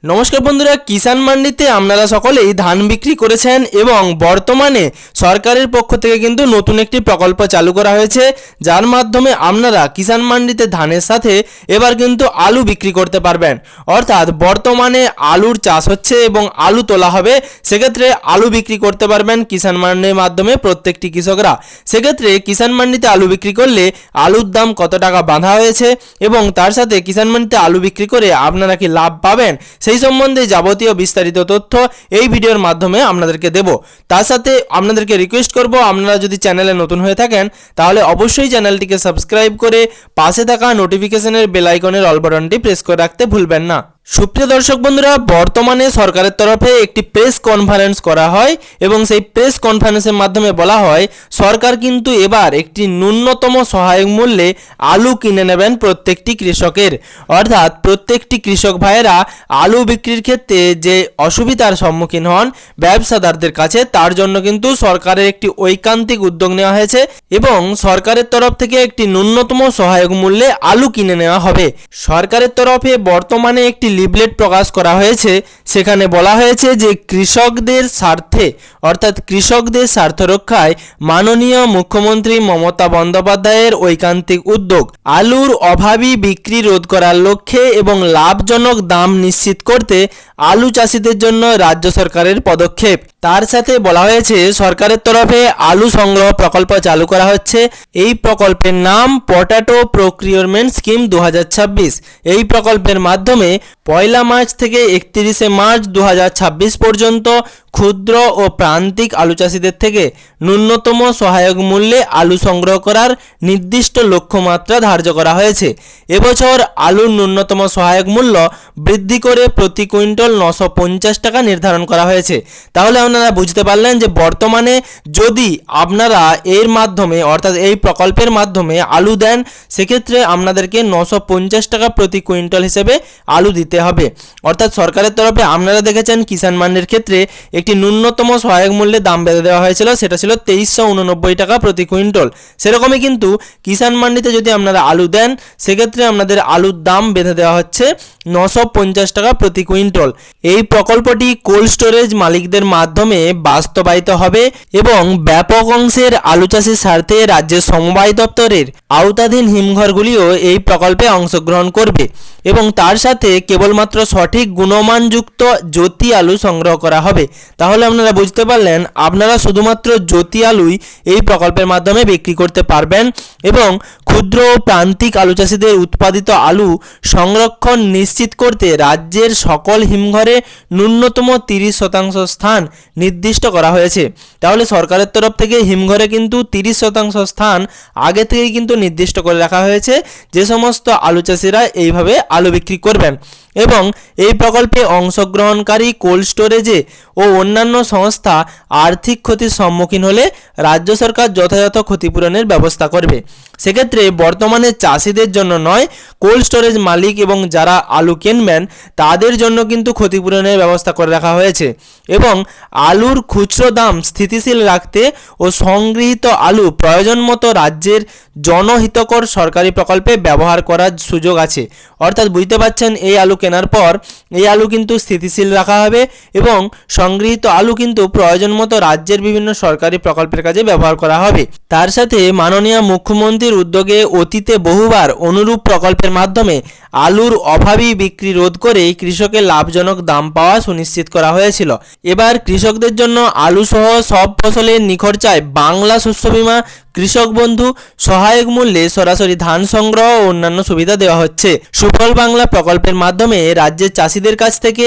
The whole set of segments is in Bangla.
নমস্কার বন্ধুরা, কিষাণ মান্ডিতে আপনারা সকলেই ধান বিক্রি করেছেন এবং বর্তমানে সরকারের পক্ষ থেকে কিন্তু নতুন একটি প্রকল্প চালু করা হয়েছে, যার মাধ্যমে আপনারা কিষাণ মান্ডিতে ধানের সাথে এবার কিন্তু আলু বিক্রি করতে পারবেন। অর্থাৎ বর্তমানে আলুর চাষ হচ্ছে এবং আলু তোলা হবে, সেক্ষেত্রে আলু বিক্রি করতে পারবেন কিষাণ মান্ডির মাধ্যমে প্রত্যেকটি কৃষকরা। সেক্ষেত্রে কিষাণ মান্ডিতে আলু বিক্রি করলে আলুর দাম কত টাকা বাঁধা হয়েছে এবং তার সাথে কিষাণ মান্ডিতে আলু বিক্রি করে আপনারা কি লাভ পাবেন সেই সম্বন্ধে যাবতীয় বিস্তারিত তথ্য এই ভিডিওর মাধ্যমে আপনাদেরকে দেব। তার সাথে আপনাদেরকে রিকোয়েস্ট করব, আপনারা যদি চ্যানেলে নতুন হয়ে থাকেন তাহলে অবশ্যই চ্যানেলটিকে সাবস্ক্রাইব করে পাশে থাকা নোটিফিকেশনের বেল আইকনের অল বাটনটি প্রেস করে রাখতে ভুলবেন না। সুপ্রিয় দর্শক বন্ধুরা, বর্তমানে সরকারের তরফে একটি প্রেস কনফারেন্স করা হয় এবং সেই প্রেস কনফারেন্সের মাধ্যমে বলা হয় সরকার কিন্তু এবার একটি ন্যূনতম সহায়ক মূল্যে আলু কিনে নেবেন প্রত্যেকটি কৃষকের। অর্থাৎ প্রত্যেকটি কৃষক ভাইয়েরা আলু বিক্রির ক্ষেত্রে যে অসুবিধার সম্মুখীন হন ব্যবসাদারদের কাছে, তার জন্য কিন্তু সরকারের একটি ঐকান্তিক উদ্যোগ নেওয়া হয়েছে এবং সরকারের তরফ থেকে একটি ন্যূনতম সহায়ক মূল্যে আলু কিনে নেওয়া হবে। সরকারের তরফে বর্তমানে একটি লিফলেট প্রকাশ করা হয়েছে, সেখানে বলা হয়েছে যে কৃষকদের স্বার্থে অর্থাৎ কৃষকদের স্বার্থ রক্ষায় মাননীয় মুখ্যমন্ত্রী মমতা বন্দ্যোপাধ্যায়ের ঐকান্তিক উদ্যোগ আলুর অভাবী বিক্রি রোধ করার লক্ষ্যে এবং লাভজনক দাম নিশ্চিত করতে আলু চাষিদের জন্য রাজ্য সরকারের পদক্ষেপ। তার সাথে বলা হয়েছে সরকারের তরফে আলু সংগ্রহ প্রকল্প চালু করা হচ্ছে। এই প্রকল্পের নাম পটাটো প্রক্রিয়রমেন্ট স্কিম 2026। এই প্রকল্পের মাধ্যমে 1 মার্চ থেকে 31 মার্চ 2026 পর্যন্ত ক্ষুদ্র ও প্রান্তিক আলু চাষিদের থেকে ন্যূনতম সহায়ক মূল্যে আলু সংগ্রহ করার নির্দিষ্ট লক্ষ্যমাত্রা ধার্য করা হয়েছে। এবছর আলুর ন্যূনতম সহায়ক মূল্য বৃদ্ধি করে প্রতি কুইন্টাল 950 টাকা নির্ধারণ করা হয়েছে। তাহলে আপনারা বুঝতে পারলেন যে বর্তমানে যদি আপনারা এর মাধ্যমে অর্থাৎ এই প্রকল্পের মাধ্যমে আলু দেন, সেক্ষেত্রে আপনাদেরকে 950 টাকা প্রতি কুইন্টাল হিসেবে আলু দিতে হবে। অর্থাৎ সরকারের তরফে আপনারা দেখেছেন কিষাণ মান্ডির ক্ষেত্রে একটি ন্যূনতম সহায়ক মূল্যে দাম বেঁধে দেওয়া হয়েছিল, সেটা ছিল 2389 টাকা প্রতি কুইন্টাল। সেরকমই কিন্তু কিষাণ মান্ডিতে যদি আপনারা আলু দেন, সেক্ষেত্রে আপনাদের আলুর দাম বেঁধে দেওয়া হচ্ছে 950 টাকা প্রতি কুইন্টাল। এই প্রকল্পটি কোল্ড স্টোরেজ মালিকদের মাধ্যমে বাস্তবায়িত হবে এবং ব্যাপক অংশের আলু চাষের স্বার্থে রাজ্যের সমবায় দপ্তরের আওতাধীন হিমঘরগুলিও এই প্রকল্পে অংশগ্রহণ করবে এবং তার সাথে কেবলমাত্র সঠিক গুণমানযুক্ত জ্যোতি আলু সংগ্রহ করা হবে। তাহলে আপনারা বুঝতে পারলেন, আপনারা শুধুমাত্র জ্যোতি আলুই এই প্রকল্পের মাধ্যমে বিক্রি করতে পারবেন এবং ক্ষুদ্র ও প্রান্তিক আলু চাষিদের উৎপাদিত আলু সংরক্ষণ নিশ্চিত করতে রাজ্যের সকল হিমঘরে ন্যূনতম 30% স্থান নির্দিষ্ট করা হয়েছে। তাহলে সরকারের তরফ থেকে হিমঘরে কিন্তু 30% স্থান আগে থেকেই কিন্তু নির্দিষ্ট করে রাখা হয়েছে, যে সমস্ত আলু চাষিরা এইভাবে আলু বিক্রি করবেন। এবং এই প্রকল্পে অংশগ্রহণকারী কোল্ড স্টোরেজে ও অন্যান্য সংস্থা আর্থিক ক্ষতির সম্মুখীন হলে রাজ্য সরকার যথাযথ ক্ষতিপূরণের ব্যবস্থা করবে। সেক্ষেত্রে বর্তমানে চাষিদের জন্য নয়, কোল্ড স্টোরেজ মালিক এবং যারা আলু কিনবেন তাদের জন্য কিন্তু ক্ষতিপূরণের ব্যবস্থা করে রাখা হয়েছে এবং আলুর খুচরো দাম স্থিতিশীল রাখতে ও সংগৃহীত আলু প্রয়োজন মতো রাজ্যের জনহিতকর সরকারি প্রকল্পে ব্যবহার করার সুযোগ আছে। অর্থাৎ বুঝতে পারছেন, এই আলু কেনার পর এই আলু কিন্তু স্থিতিশীল রাখা হবে এবং সংগৃহীত আলু কিন্তু প্রয়োজন মতো রাজ্যের বিভিন্ন সরকারি প্রকল্পের কাজে ব্যবহার করা হবে। তার সাথে মাননীয় মুখ্যমন্ত্রীর উদ্যোগে অতীতে বহুবার অনুরূপ প্রকল্পের মাধ্যমে আলুর অভাবী বিক্রি রোধ করে কৃষকের লাভজনক দাম পাওয়া সুনিশ্চিত করা হয়েছিল। এবার কৃষকদের জন্য আলু সহ সব ফসলের নিখরচায় বাংলা শস্য বীমা, কৃষক বন্ধু, সহায়ক মূল্যে সরাসরি ধান সংগ্রহ ও অন্যান্য সুবিধা দেওয়া হচ্ছে। সুফল বাংলা প্রকল্পের মাধ্যমে রাজ্যের চাষিদের কাছ থেকে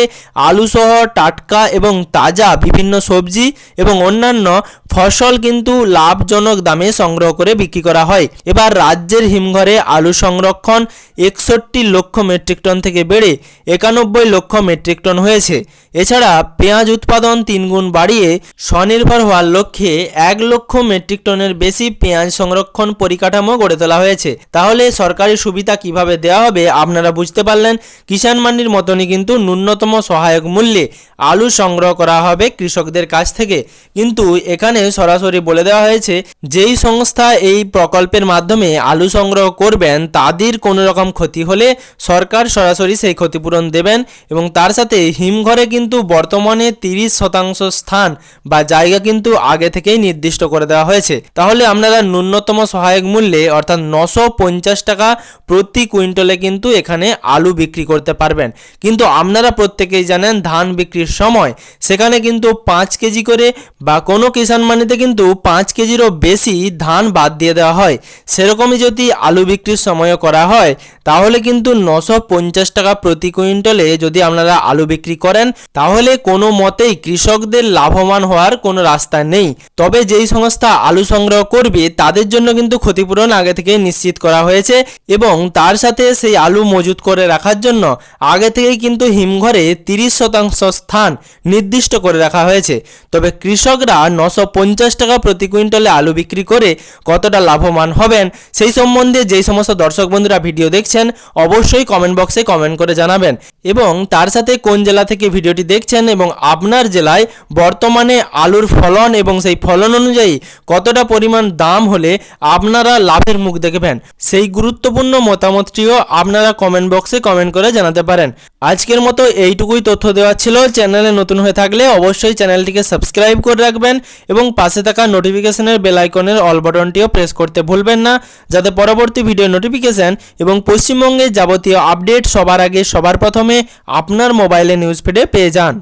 আলু সহ টাটকা এবং তাজা বিভিন্ন সবজি এবং অন্যান্য ফসল কিন্তু লাভজনক দামে সংগ্রহ করে বিক্রি করা হয়। এবার রাজ্যের হিমঘরে আলু সংরক্ষণ 61 লক্ষ মেট্রিক টন থেকে বেড়ে 91 লক্ষ মেট্রিক টন হয়েছে। এছাড়া পেঁয়াজ উৎপাদন 3 গুণ বাড়িয়ে স্বনির্ভর হওয়ার লক্ষ্যে 1 লক্ষ মেট্রিক টনের বেশি পেঁয়াজ সংরক্ষণ পরিকাঠামো গড়ে তোলা হয়েছে। তাহলে সরকারি সুবিধা কিভাবে দেওয়া হবে আপনারা বুঝতে পারলেন। কিষাণ মান্ডির মতনই কিন্তু ন্যূনতম সহায়ক মূল্যে আলু সংগ্রহ করা হবে কৃষকদের কাছ থেকে। কিন্তু এখানে সরাসরি বলে দেওয়া হয়েছে যেই সংস্থা এই প্রকল্পের মাধ্যমে আলু সংগ্রহ করবেন তাদের কোনো রকম ক্ষতি হলে সরকার সরাসরি সেই ক্ষতিপূরণ দেবেন এবং তার সাথে হিমঘরে কিন্তু বর্তমানে 30% স্থান বা জায়গা কিন্তু আগে থেকেই নির্দিষ্ট করে দেওয়া হয়েছে। তাহলে আপনারা ন্যূনতম সহায়ক মূল্যে অর্থাৎ 950 টাকা প্রতি কুইন্টালে কিন্তু এখানে আলু বিক্রি করতে পারবেন। কিন্তু আপনারা প্রত্যেকেই জানেন ধান বিক্রির সময় সেখানে কিন্তু 5 কেজি করে বা কোনো কিষাণ মান্ডিতে কিন্তু 5 কেজিরও বেশি ধান বাদ দিয়ে দেওয়া হয়। সেরকমই যদি আলু বিক্রির সময়ও করা হয় তাহলে কিন্তু 950 টাকা প্রতি কুইন্টালে যদি আপনারা আলু বিক্রি করেন তাহলে কোনো মতেই কৃষকদের লাভবান হওয়ার কোনো রাস্তা নেই। তবে যেই সংস্থা আলু সংগ্রহ করবে তাদের জন্য কিন্তু ক্ষতিপূরণ আগে থেকেই নিশ্চিত করা হয়েছে এবং তার সাথে সেই আলু মজুত করে রাখার জন্য আগে থেকেই কিন্তু হিমঘরে 30% স্থান নির্দিষ্ট করে রাখা হয়েছে। তবে কৃষকরা 950 টাকা প্রতি কুইন্টালে আলু বিক্রি করে কতটা লাভবান হবেন সেই সম্বন্ধে যেই সমস্ত দর্শক বন্ধুরা ভিডিও দেখছেন অবশ্যই কমেন্ট বক্সে কমেন্ট করে জানাবেন এবং তার সাথে কোন জেলা থেকে ভিডিওটি দেখছেন এবং আপনার জেলায় বর্তমানে আলুর ফলন এবং সেই ফলন অনুযায়ী কতটা পরিমাণ দাম হলে আপনারা লাভের মুখ দেখবেন সেই গুরুত্বপূর্ণ মতামতটিও আপনারা কমেন্ট বক্সে কমেন্ট করে জানাতে পারেন। আজকের মতো এইটুকুই তথ্য দেওয়া ছিল। চ্যানেলে নতুন হয়ে থাকলে অবশ্যই চ্যানেলটিকে সাবস্ক্রাইব করে রাখবেন এবং পাশে থাকা নোটিফিকেশনের বেল আইকনের অল বাটনটিও প্রেস করতে ভুলবেন না যাতে পরবর্তী ভিডিও নোটিফিকেশন এবং পশ্চিমবঙ্গের যাবতীয় আপডেট সবার আগে সবার প্রথমে আপনার মোবাইলে নিউজ ফিডে পেয়ে যান।